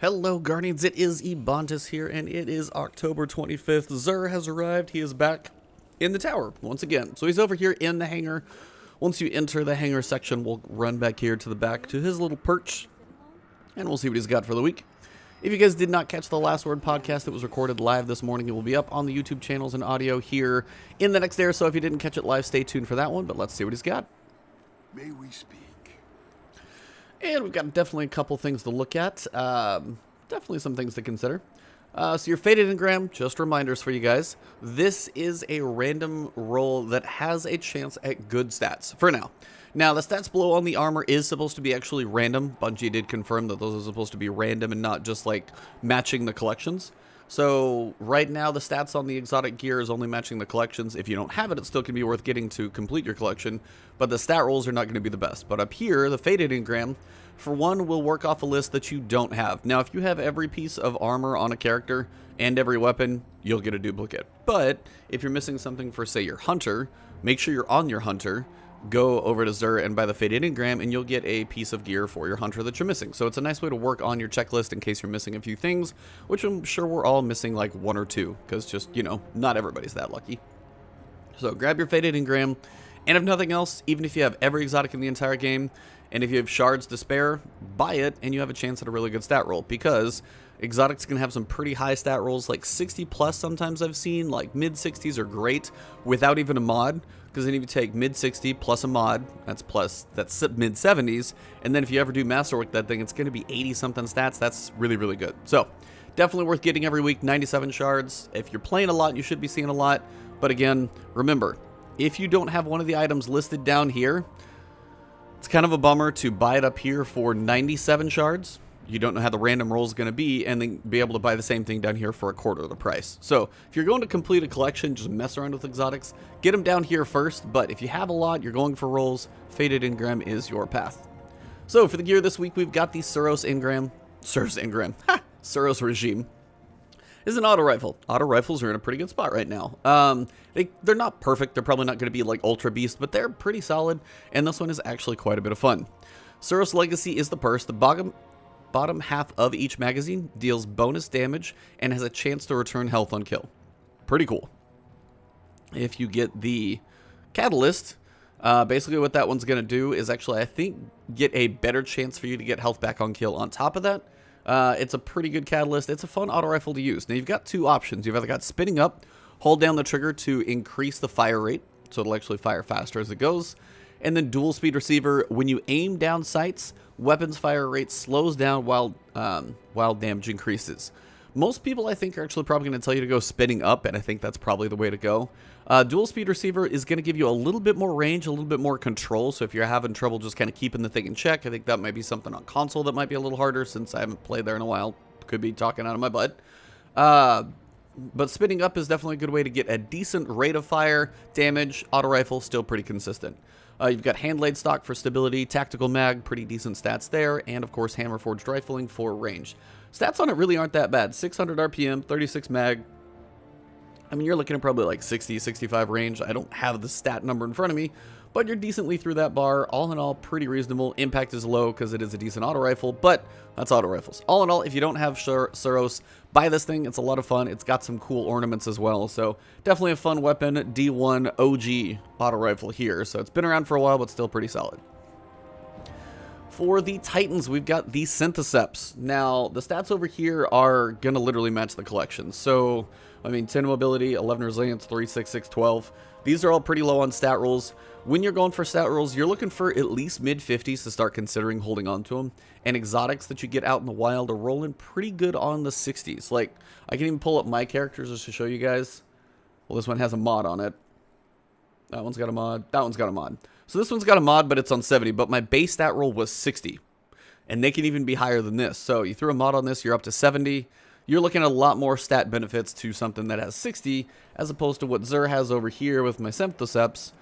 Hello, Guardians. It is Ebontis here, and it is October 25th. Xur has arrived. He is back in the tower once again. So he's over here in the hangar. Once you enter the hangar section, we'll run back here to the back to his little perch, and we'll see what he's got for the week. If you guys did not catch the Last Word podcast, it was recorded live this morning. It will be up on the YouTube channels and audio here in the next day or so. If you didn't catch it live, stay tuned for that one, but let's see what he's got. May we speak? And we've got definitely a couple things to look at. Definitely some things to consider. So your Faded Engram, just reminders for you guys. This is a random roll that has a chance at good stats for now. Now, the stats below on the armor is supposed to be actually random. Bungie did confirm that those are supposed to be random and not just like matching the collections. So right now the stats on the exotic gear is only matching the collections. If you don't have it, it still can be worth getting to complete your collection, but the stat rolls are not going to be the best. But up here, the Faded Engram, for one, will work off a list that you don't have. Now, if you have every piece of armor on a character and every weapon, you'll get a duplicate. But if you're missing something for, say, your hunter, make sure you're on your hunter, go over to Xur and buy the Faded Engram, and you'll get a piece of gear for your hunter that you're missing. So it's a nice way to work on your checklist in case you're missing a few things, which I'm sure we're all missing like one or two, because just, you know, not everybody's that lucky. So grab your Faded Engram, and if nothing else, even if you have every exotic in the entire game, and if you have shards to spare, buy it, and you have a chance at a really good stat roll, because exotics can have some pretty high stat rolls, like 60 plus sometimes I've seen, like mid 60s are great without even a mod, because then if you take mid 60 plus a mod, that's mid 70s, and then if you ever do masterwork that thing, it's going to be 80 something stats. That's really, really good. So definitely worth getting every week. 97 shards. If you're playing a lot, you should be seeing a lot. But again, remember, if you don't have one of the items listed down here, it's kind of a bummer to buy it up here for 97 shards. You don't know how the random roll is going to be, and then be able to buy the same thing down here for a quarter of the price. So if you're going to complete a collection, just mess around with exotics, get them down here first. But if you have a lot, you're going for rolls, Faded Engram is your path. So for the gear this week, we've got the Suros Regime. Is an auto rifle. Auto rifles are in a pretty good spot right now. They're not perfect. They're probably not going to be like Ultra Beast, but they're pretty solid. And this one is actually quite a bit of fun. Suros Legacy is the purse. The bottom half of each magazine deals bonus damage and has a chance to return health on kill. Pretty cool. If you get the Catalyst, basically what that one's going to do is actually, I think, get a better chance for you to get health back on kill on top of that. It's a pretty good catalyst. It's a fun auto rifle to use. Now, you've got two options. You've either got spinning up, hold down the trigger to increase the fire rate, so it'll actually fire faster as it goes. And then dual speed receiver, when you aim down sights, weapons fire rate slows down while damage increases. Most people, I think, are actually probably going to tell you to go spinning up, and I think that's probably the way to go. Dual speed receiver is going to give you a little bit more range, a little bit more control, so if you're having trouble just kind of keeping the thing in check, I think that might be something on console that might be a little harder, since I haven't played there in a while. Could be talking out of my butt. But spinning up is definitely a good way to get a decent rate of fire, damage. Auto rifle, still pretty consistent. You've got hand-laid stock for stability, tactical mag, pretty decent stats there, and of course hammer forged rifling for range. Stats on it really aren't that bad. 600 RPM, 36 mag. I mean, you're looking at probably like 60, 65 range. I don't have the stat number in front of me, but you're decently through that bar. All in all, pretty reasonable. Impact is low because it is a decent auto rifle, but that's auto rifles. All in all, if you don't have Suros, buy this thing. It's a lot of fun. It's got some cool ornaments as well, so definitely a fun weapon. D1 OG auto rifle here, so it's been around for a while, but still pretty solid. For the Titans, we've got the Synthoceps. Now, the stats over here are going to literally match the collection. So, I mean, 10 mobility, 11 resilience, 3, 6, 6, 12. These are all pretty low on stat rolls. When you're going for stat rolls, you're looking for at least mid-50s to start considering holding on to them. And exotics that you get out in the wild are rolling pretty good on the 60s. Like, I can even pull up my characters just to show you guys. Well, this one has a mod on it. That one's got a mod. That one's got a mod. So this one's got a mod, but it's on 70. But my base stat roll was 60. And they can even be higher than this. So you threw a mod on this, you're up to 70. You're looking at a lot more stat benefits to something that has 60, as opposed to what Xur has over here with my Synthoceps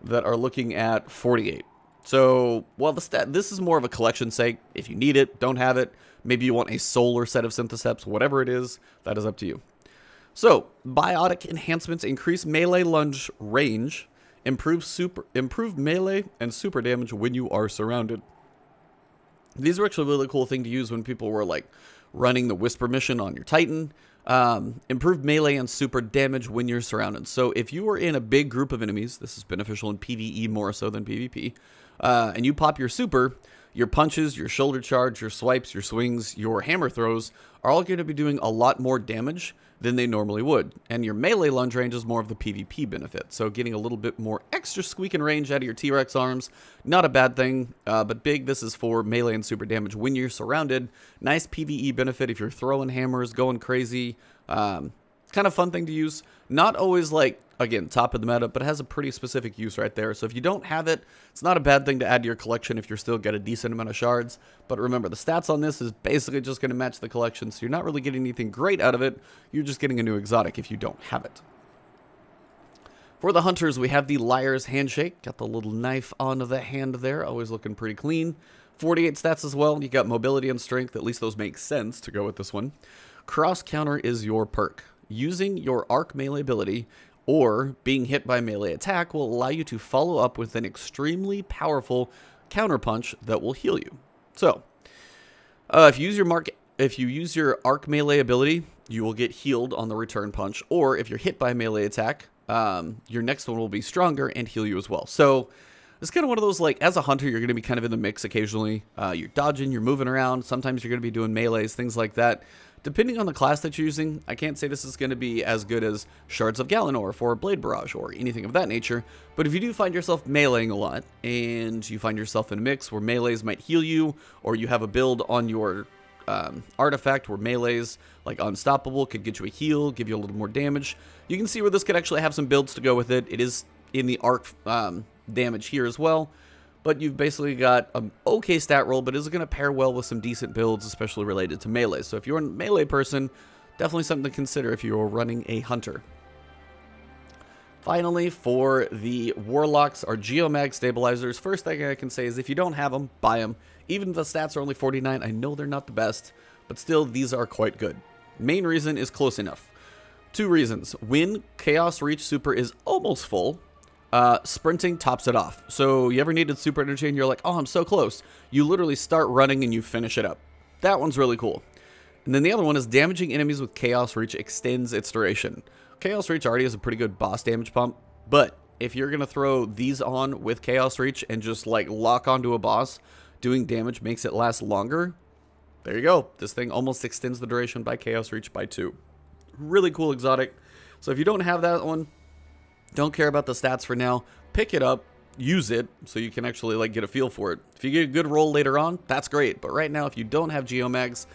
that are looking at 48. So, while this is more of a collection sake. If you need it, don't have it. Maybe you want a solar set of Synthoceps, whatever it is, that is up to you. So, biotic enhancements increase melee lunge range, improve melee and super damage when you are surrounded. These are actually a really cool thing to use when people were like running the Whisper mission on your Titan. Improved melee and super damage when you're surrounded. So if you are in a big group of enemies, this is beneficial in PvE more so than PvP, and you pop your super, your punches, your shoulder charge, your swipes, your swings, your hammer throws are all going to be doing a lot more damage than they normally would. And your melee lunge range is more of the PvP benefit. So getting a little bit more extra squeaking range out of your T-Rex arms, not a bad thing. But big, this is for melee and super damage when you're surrounded. Nice PvE benefit if you're throwing hammers, going crazy. Kind of fun thing to use. Not always like, again, top of the meta, but it has a pretty specific use right there. So if you don't have it, it's not a bad thing to add to your collection if you're still get a decent amount of shards. But remember, the stats on this is basically just going to match the collection, so you're not really getting anything great out of it. You're just getting a new exotic if you don't have it. For the hunters, we have the Liar's Handshake. Got the little knife on the hand there, always looking pretty clean. 48 stats as well. You got mobility and strength. At least those make sense to go with this one. Cross counter is your perk. Using your arc melee ability or being hit by melee attack will allow you to follow up with an extremely powerful counterpunch that will heal you. So, if you use your arc melee ability, you will get healed on the return punch. Or if you're hit by melee attack, your next one will be stronger and heal you as well. So, it's kind of one of those, like, as a hunter, you're going to be kind of in the mix occasionally. You're dodging, you're moving around. Sometimes you're going to be doing melees, things like that. Depending on the class that you're using, I can't say this is going to be as good as Shards of Galanor for Blade Barrage or anything of that nature, but if you do find yourself meleeing a lot, and you find yourself in a mix where melees might heal you, or you have a build on your artifact where melees, like Unstoppable, could get you a heal, give you a little more damage, you can see where this could actually have some builds to go with it. It is in the arc damage here as well. But you've basically got an okay stat roll, but is going to pair well with some decent builds, especially related to melee. So if you're a melee person, definitely something to consider if you're running a hunter. Finally, for the Warlocks, our Geomag Stabilizers, first thing I can say is if you don't have them, buy them. Even if the stats are only 49, I know they're not the best, but still, these are quite good. Main reason is close enough. Two reasons. When Chaos Reach Super is almost full, sprinting tops it off. So you ever needed super energy and you're like, oh, I'm so close. You literally start running and you finish it up. That one's really cool. And then the other one is damaging enemies with Chaos Reach extends its duration. Chaos Reach already has a pretty good boss damage pump, but if you're going to throw these on with Chaos Reach and just like lock onto a boss, doing damage makes it last longer. There you go. This thing almost extends the duration by Chaos Reach by 2. Really cool exotic. So if you don't have that one, don't care about the stats for now. Pick it up, use it, so you can actually like get a feel for it. If you get a good roll later on, that's great. But right now, if you don't have Geomags,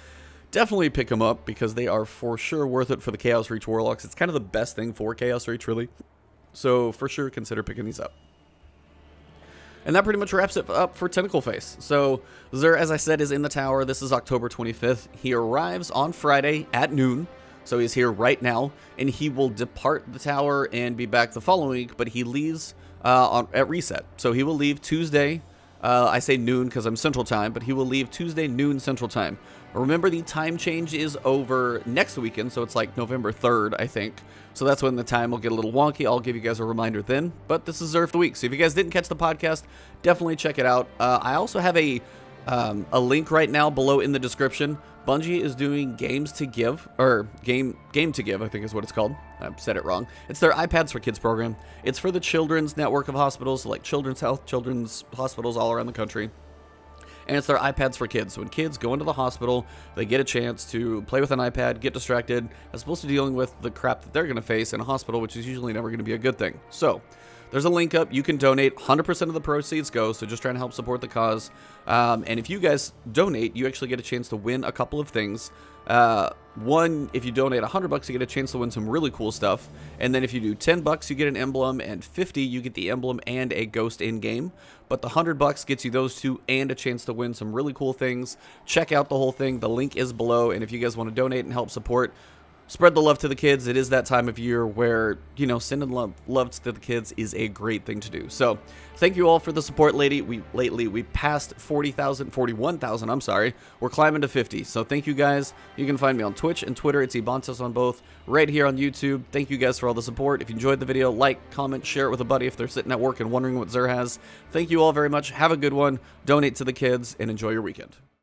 definitely pick them up because they are for sure worth it for the Chaos Reach Warlocks. It's kind of the best thing for Chaos Reach, really. So for sure, consider picking these up. And that pretty much wraps it up for Tentacle Face. So Xur, as I said, is in the tower. This is October 25th. He arrives on Friday at noon. So he's here right now, and he will depart the tower and be back the following week, but he leaves at reset. So he will leave Tuesday, I say noon because I'm Central Time, but he will leave Tuesday noon Central Time. Remember, the time change is over next weekend, so it's like November 3rd, I think. So that's when the time will get a little wonky. I'll give you guys a reminder then, but this is Xur for the week. So if you guys didn't catch the podcast, definitely check it out. I also have a link right now below in the description. Bungie is doing Games to Give, or Game to Give, I think is what it's called. I said it wrong. It's their iPads for Kids program. It's for the Children's Network of Hospitals, like Children's Health, Children's Hospitals all around the country. And it's their iPads for kids. So when kids go into the hospital, they get a chance to play with an iPad, get distracted, as opposed to dealing with the crap that they're going to face in a hospital, which is usually never going to be a good thing. So there's a link up. You can donate. 100% of the proceeds go, so just trying to help support the cause. And if you guys donate, you actually get a chance to win a couple of things. One, if you donate $100, you get a chance to win some really cool stuff. And then if you do $10, you get an emblem, and $50, you get the emblem and a ghost in-game. But the $100 gets you those two and a chance to win some really cool things. Check out the whole thing. The link is below, and if you guys want to donate and help support, spread the love to the kids. It is that time of year where, you know, sending love to the kids is a great thing to do. So thank you all for the support lately. We passed 41,000, I'm sorry. We're climbing to 50. So thank you guys. You can find me on Twitch and Twitter. It's Ebontis on both. Right here on YouTube. Thank you guys for all the support. If you enjoyed the video, like, comment, share it with a buddy if they're sitting at work and wondering what Xur has. Thank you all very much. Have a good one. Donate to the kids and enjoy your weekend.